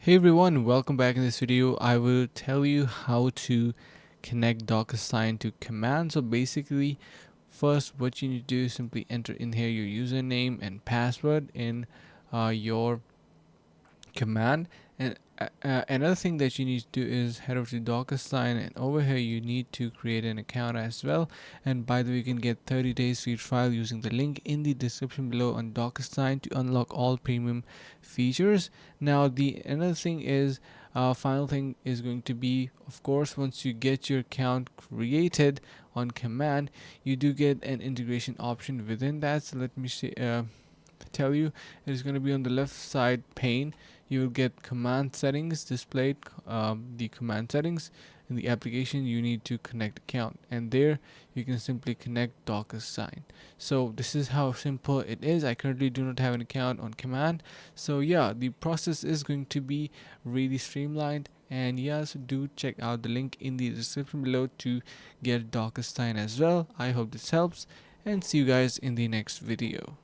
Hey everyone, welcome back. In this video I will tell you how to connect DocuSign to command. So basically, first what you need to do is simply enter in here your username and password in your command. And another thing that you need to do is head over to DocuSign, and over here you need to create an account as well. And by the way, you can get 30 days free trial using the link in the description below on DocuSign to unlock all premium features. Now the another thing is final thing is going to be, of course, once you get your account created on command, you do get an integration option within that. So let me see, tell you, it is going to be on the left side pane. You will get command settings displayed. The command settings in the application, you need to connect account, and there you can simply connect DocuSign. So this is how simple it is. I currently do not have an account on command, so yeah, the process is going to be really streamlined. And yes, do check out the link in the description below to get DocuSign as well. I hope this helps, and see you guys in the next video.